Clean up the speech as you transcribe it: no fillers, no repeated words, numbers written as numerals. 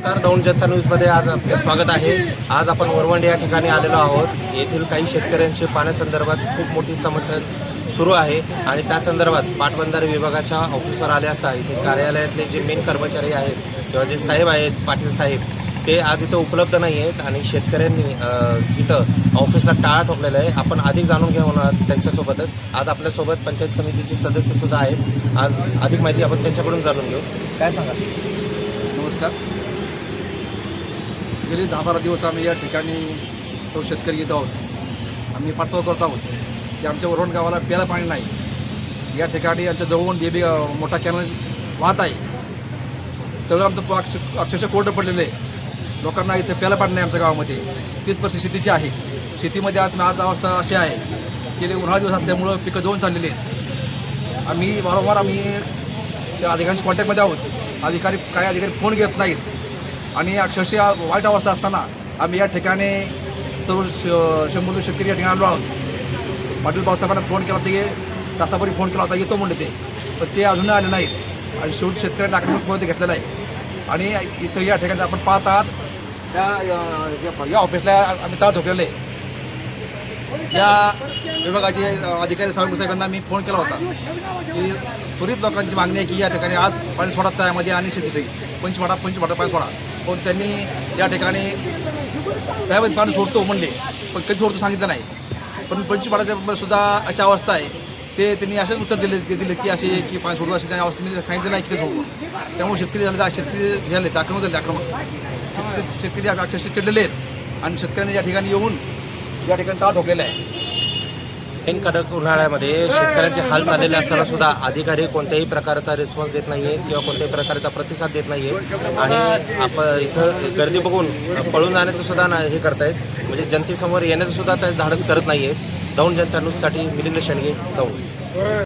नमस्कार, दौंड जनता न्यूजमध्ये आज आपले स्वागत आहे। आज आपण वरवंडी या ठिकाणी आलेलो आहोत। येथील काही शेतकऱ्यांची पाण्यासंदर्भात खूप मोठी समस्या सुरू आहे आणि त्या संदर्भात पाटबंधारे विभागाच्या ऑफिसर आले असता इथे कार्यालयातले जे मेन कर्मचारी आहेत किंवा जे साहेब आहेत पाटील साहेब ते आज इथं उपलब्ध नाही आहेत आणि शेतकऱ्यांनी इथं ऑफिसला टाळा ठोकलेला आहे। आपण अधिक जाणून घेऊन त्यांच्यासोबतच आज आपल्यासोबत पंचायत समितीचे सदस्यसुद्धा आहेत। आज अधिक माहिती आपण त्यांच्याकडून जाणून घेऊ। काय सांगा? नमस्कार। गेली 10-12 दिवस आम्ही या ठिकाणी तो शेतकरी येत आहोत। आम्ही पाठपुरावा करत आहोत की आमच्या वरवंड गावाला प्यायला पाणी नाही। या ठिकाणी आमच्या जवळून बेबी मोठा कॅनल वाहत आहे, तर आमचं अक्षरशः कोरडं पडलेलं आहे। लोकांना इथे प्यायला पाणी नाही आमच्या गावामध्ये। तीच परिस्थितीची आहे। शेतीमध्ये आज अवस्था अशी आहे की उन्हाळा दिवस असल्यामुळं पिकं दोन चाललेली आहेत। आम्ही वारंवार त्या अधिकाऱ्यांच्या कॉन्टॅक्टमध्ये आहोत। काही अधिकारी फोन घेत नाहीत आणि अक्षरशः वाईट अवस्था असताना आम्ही या ठिकाणी सर्व 100 शेतकरी या ठिकाणी आलो आहोत। पाटील भाऊसाहेबांना फोन केला होता, तासाभरी फोन केला होता, येतो म्हणले ते, पण ते अजूनही आले नाहीत आणि शेवटी शेतकऱ्यांना आक्रमक घेतलेला आहे। आणि इथं या ठिकाणी आपण पाहत आहात या ऑफिसला आम्ही ताळ ठोकलेलं आहे। या विभागाचे अधिकारी साहेबांना मी फोन केला होता की त्वरित लोकांची मागणी आहे की या ठिकाणी आज पाणी सोडायचं आहे मध्ये आणि शेतीसाठी पंचवाडा पाणी सोडा। पण त्यांनी या ठिकाणी साहेब पाणी सोडतो म्हणले, पण कधी सोडतो सांगितलं नाही। पण पंचवाडाच्या सुद्धा अशी अवस्था आहे, ते त्यांनी असेच उत्तर दिले की असे की पाणी सोडतो अशी त्या अवस्थेमध्ये सांगितलं नाही की ते सोडतो। त्यामुळे शेतकरी झाले आक्रमक शेतकरी अक्षरशः चिडलेले आहेत आणि शेतकऱ्यांनी या ठिकाणी येऊन या ठिकाणी टाळ ठोकलेला आहे। ऐन कडक उन्हाळ्यामध्ये शेतकऱ्यांचे हाल चाललेले असताना सुद्धा अधिकारी कोणत्याही प्रकारचा रिस्पॉन्स देत नाही आहेत किंवा कोणत्याही प्रकारचा प्रतिसाद देत नाही आहेत आणि आपण इथं गर्दी बघून पळून जाण्याचं सुद्धा हे करतायत, म्हणजे जनतेसमोर येण्याचं सुद्धा ते धाडस करत नाही आहेत। दौंड जनता न्यूजसाठी मिलिंद शेंडगे, दौंड।